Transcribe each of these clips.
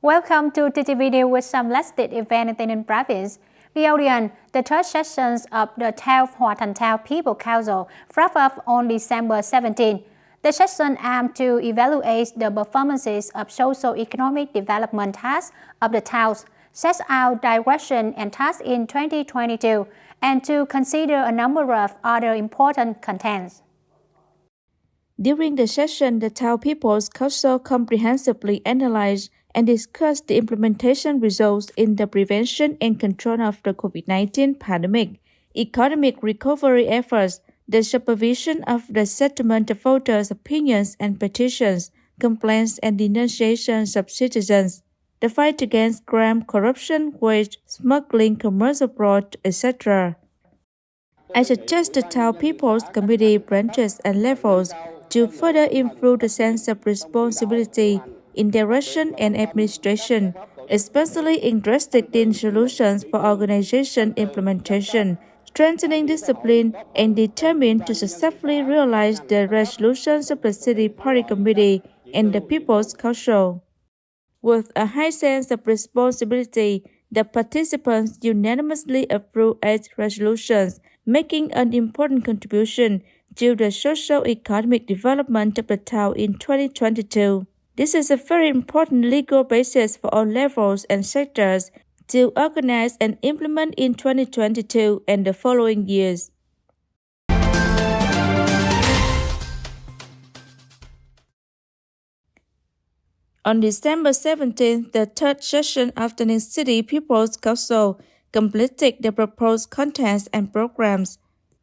Welcome to TTV News with some latest event in Tay Ninh Province. The audience, the third sessions of the 12th Hoa Thanh Thao People Council wrapped up on December 17. The session aimed to evaluate the performances of socio-economic development tasks of the towns, set out direction and tasks in 2022, and to consider a number of other important contents. During the session, the Town People's Council comprehensively analyzed and discussed the implementation results in the prevention and control of the COVID-19 pandemic, economic recovery efforts, the supervision of the settlement of voters' opinions and petitions, complaints and denunciations of citizens, the fight against crime, corruption, wage, smuggling, commercial fraud, etc. I suggest the Town People's Committee branches and levels to further improve the sense of responsibility in direction and administration, especially interested in solutions for organization implementation, strengthening discipline, and determined to successfully realize the resolutions of the City Party Committee and the People's Council. With a high sense of responsibility, the participants unanimously approved 8 resolutions, making an important contribution to the socio-economic development of the town in 2022. This is a very important legal basis for all levels and sectors to organize and implement in 2022 and the following years. On December 17, the third session of the Ninh City People's Council completed the proposed contents and programs.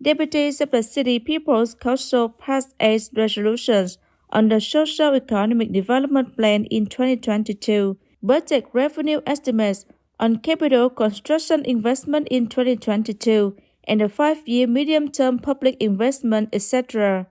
Deputies of the City People's Council passed 8 resolutions on the socio-economic development plan in 2022, budget revenue estimates on capital construction investment in 2022, and the 5-year medium-term public investment, etc.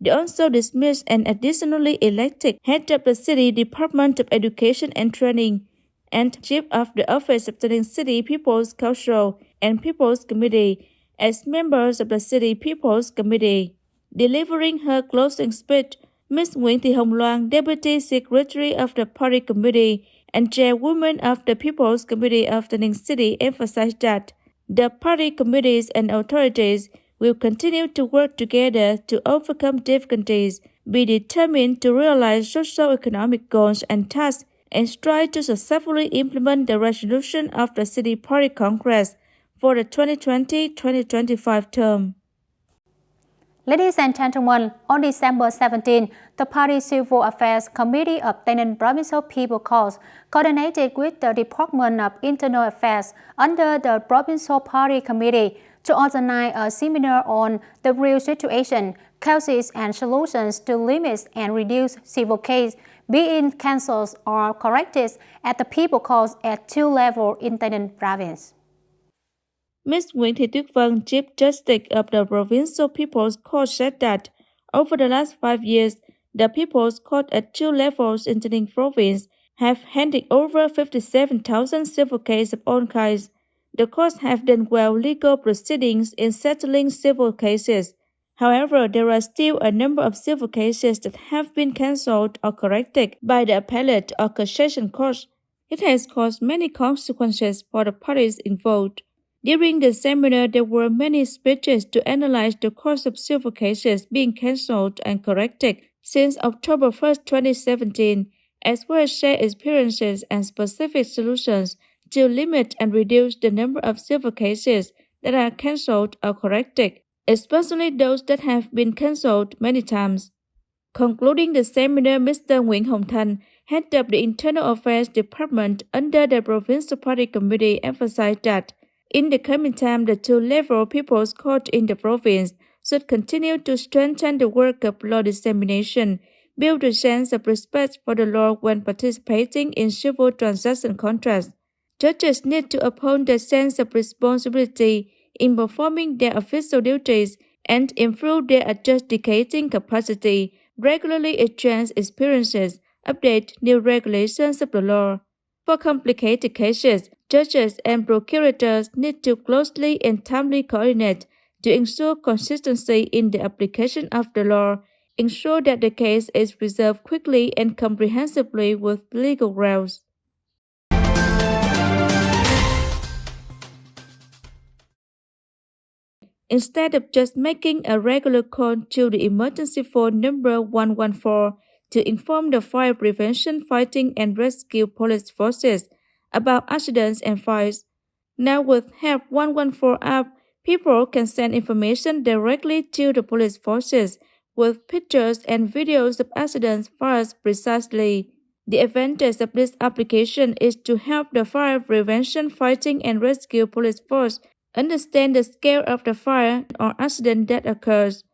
They also dismissed and additionally elected head of the City Department of Education and Training and chief of the Office of the Ninh City People's Council and People's Committee as members of the City People's Committee. Delivering her closing speech, Ms. Nguyễn Thị Hồng Loan, Deputy Secretary of the Party Committee and Chairwoman of the People's Committee of the Ninh City, emphasized that the party committees and authorities will continue to work together to overcome difficulties, be determined to realize socio-economic goals and tasks, and strive to successfully implement the resolution of the City Party Congress for the 2020-2025 term. Ladies and gentlemen, on December 17, the Party Civil Affairs Committee of Tay Ninh Provincial People Cause coordinated with the Department of Internal Affairs under the Provincial Party Committee to organize a seminar on the real situation, causes and solutions to limit and reduce civil cases being cancelled or corrected at the People Cause at 2 levels in Tay Ninh Province. Ms. Nguyễn Thị Tuyết Vân, Chief Justice of the Provincial People's Court, said that over the last 5 years, the People's Court at 2 levels in Tay Ninh Province have handed over 57,000 civil cases of all kinds. The courts have done well legal proceedings in settling civil cases. However, there are still a number of civil cases that have been cancelled or corrected by the appellate or cassation courts. It has caused many consequences for the parties involved. During the seminar, there were many speeches to analyze the course of civil cases being cancelled and corrected since October 1, 2017, as well as share experiences and specific solutions to limit and reduce the number of civil cases that are cancelled or corrected, especially those that have been cancelled many times. Concluding the seminar, Mr. Nguyễn Hồng Thanh, head of the Internal Affairs Department under the Provincial Party Committee, emphasized that in the coming time, the 2-level People's Court in the province should continue to strengthen the work of law dissemination, build a sense of respect for the law when participating in civil transaction contracts. Judges need to uphold their sense of responsibility in performing their official duties and improve their adjudicating capacity, regularly exchange experiences, update new regulations of the law. For complicated cases, judges and procurators need to closely and timely coordinate to ensure consistency in the application of the law, ensure that the case is resolved quickly and comprehensively with legal grounds. instead of just making a regular call to the emergency phone number 114 to inform the fire prevention, fighting and rescue police forces about accidents and fires. Now with Help 114 app, people can send information directly to the police forces with pictures and videos of accidents fires precisely. The advantage of this application is to help the fire prevention, fighting and rescue police force understand the scale of the fire or accident that occurs,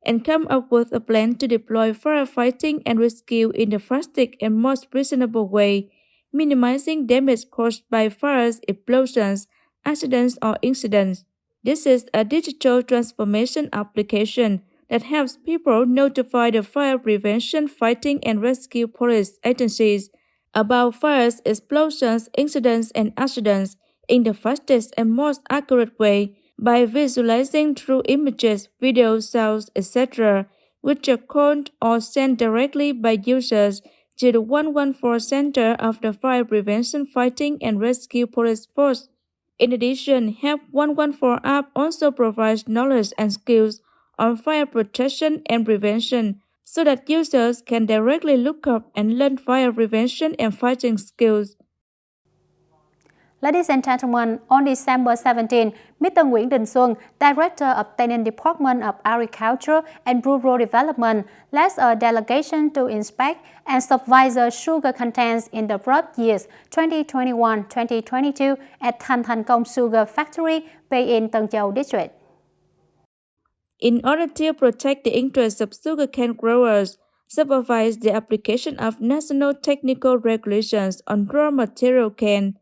and come up with a plan to deploy firefighting and rescue in the fastest and most reasonable way, minimizing damage caused by fires, explosions, accidents, or incidents. This is a digital transformation application that helps people notify the fire prevention, fighting, and rescue police agencies about fires, explosions, incidents, and accidents in the fastest and most accurate way by visualizing through images, videos, sounds, etc., which are called or sent directly by users to the 114 Center of the Fire Prevention, Fighting and Rescue Police Force. In addition, Help 114 app also provides knowledge and skills on fire protection and prevention so that users can directly look up and learn fire prevention and fighting skills. Ladies and gentlemen, on December 17, Mr. Nguyễn Đình Xuân, Director of Tay Ninh Department of Agriculture and Rural Development, led a delegation to inspect and supervise sugar contents in the crop years 2021-2022 at Thanh Cong Sugar Factory based in Tân Châu District. In order to protect the interests of sugarcane growers, supervise the application of national technical regulations on raw material cane,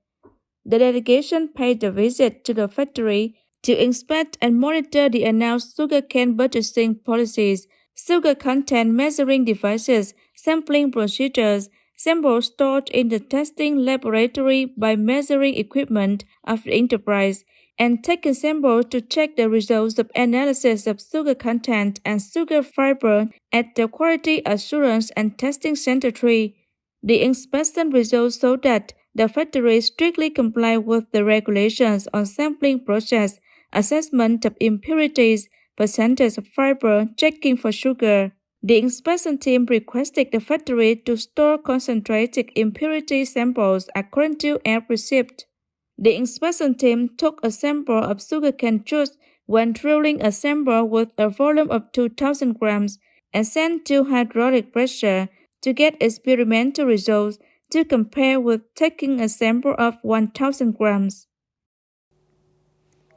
the delegation paid a visit to the factory to inspect and monitor the announced sugarcane purchasing policies, sugar content measuring devices, sampling procedures, samples stored in the testing laboratory by measuring equipment of the enterprise, and taking samples to check the results of analysis of sugar content and sugar fiber at the Quality Assurance and Testing Center 3. The inspection results show that the factory strictly complies with the regulations on sampling process, assessment of impurities, percentage of fiber, checking for sugar. The inspection team requested the factory to store concentrated impurity samples according to as received. The inspection team took a sample of sugarcane juice when drilling a sample with a volume of 2,000 grams and sent to hydraulic pressure to get experimental results to compare with taking a sample of 1,000 grams.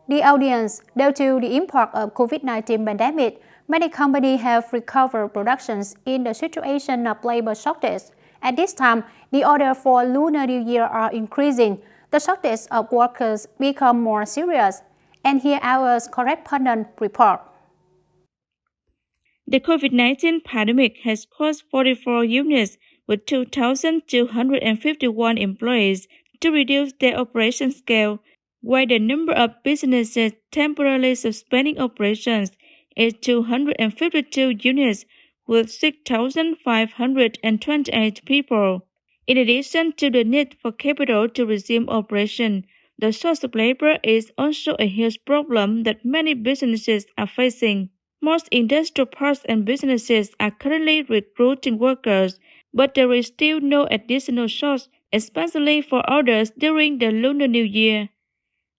The audience, due to the impact of COVID-19 pandemic, many companies have recovered productions in the situation of labor shortage. At this time, the orders for Lunar New Year are increasing. The shortage of workers become more serious. And here our correspondent report. The COVID-19 pandemic has caused 44 units with 2,251 employees to reduce their operation scale, while the number of businesses temporarily suspending operations is 252 units with 6,528 people. In addition to the need for capital to resume operation, the source of labor is also a huge problem that many businesses are facing. Most industrial parks and businesses are currently recruiting workers, but there is still no additional source, especially for orders during the Lunar New Year.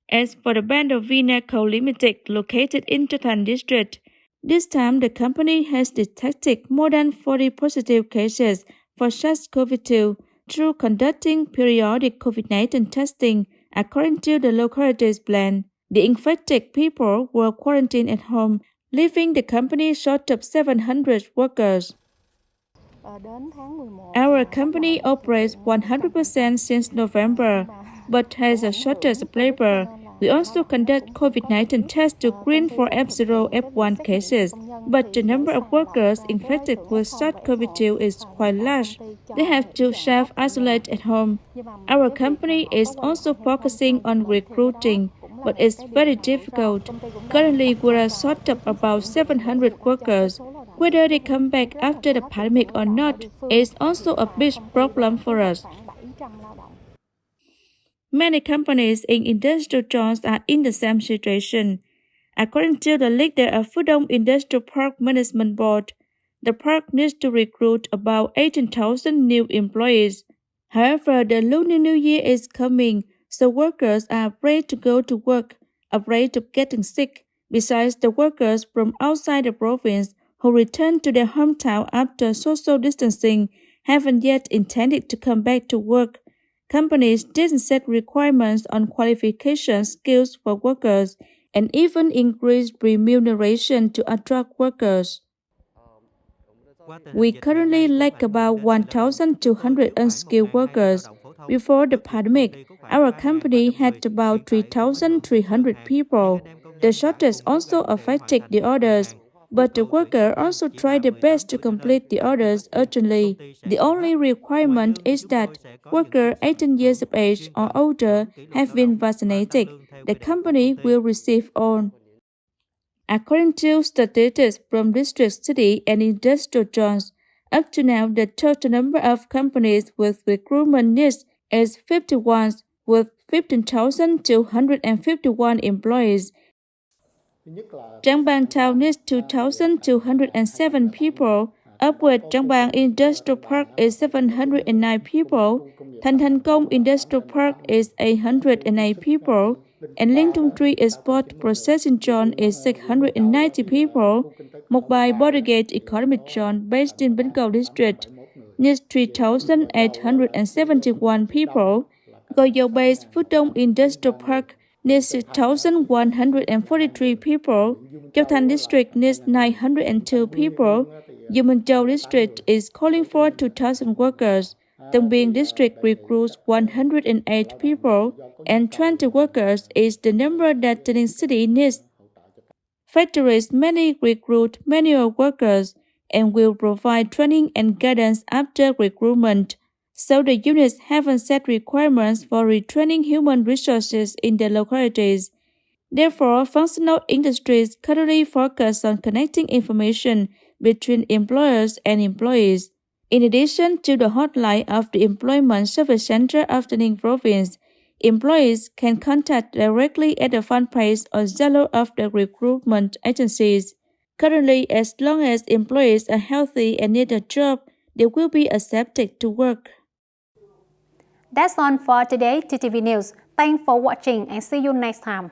As for the Vina Co. Limited located in Thanh District, this time the company has detected more than 40 positive cases for SARS-CoV-2 through conducting periodic COVID-19 testing according to the locality's plan. The infected people were quarantined at home, leaving the company short of 700 workers. Our company operates 100% since November, but has a shortage of labor. We also conduct COVID-19 tests to screen for F0, F1 cases, but the number of workers infected with SARS-CoV-2 is quite large. They have to self-isolate at home. Our company is also focusing on recruiting, but it's very difficult. Currently, we are short of about 700 workers. Whether they come back after the pandemic or not is also a big problem for us. Many companies in industrial zones are in the same situation. According to the leader of Phu Industrial Park Management Board, the park needs to recruit about 18,000 new employees. However, the Lunar New Year is coming, so workers are afraid to go to work, afraid of getting sick. Besides, the workers from outside the province who return to their hometown after social distancing haven't yet intended to come back to work. Companies didn't set requirements on qualification skills for workers and even increased remuneration to attract workers. We currently lack about 1,200 unskilled workers. Before the pandemic, our company had about 3,300 people. The shortage also affected the orders, but the workers also try their best to complete the orders urgently. The only requirement is that workers 18 years of age or older have been vaccinated. The company will receive all. According to statistics from district city and industrial zones, up to now the total number of companies with recruitment needs is 51, with 15,251 employees. Trang Bang Town needs 2,207 people, of which Trang Bang Industrial Park is 709 people, Thanh Cong Industrial Park is 808 people, and Linh Thung Tree Export Processing Zone is 690 people. Mộc Bài Bordergate Economic Zone based in Bến Cầu District needs 3,871 people. Gò Dầu based Phú Đông Industrial Park needs 6,143 people. Châu Thành District needs 902 people. U Minh Châu District is calling for 2,000 workers. Tân Biên District recruits 108 people, and 20 workers is the number that Tay Ninh City needs. Factories mainly recruit manual workers and will provide training and guidance after recruitment. So the units haven't set requirements for retraining human resources in the localities. Therefore, functional industries currently focus on connecting information between employers and employees. In addition to the hotline of the Employment Service Center of Tay Ninh Province, employees can contact directly at the fan page or Zalo of the recruitment agencies. Currently, as long as employees are healthy and need a job, they will be accepted to work. That's all for today, TTV News. Thanks for watching and see you next time.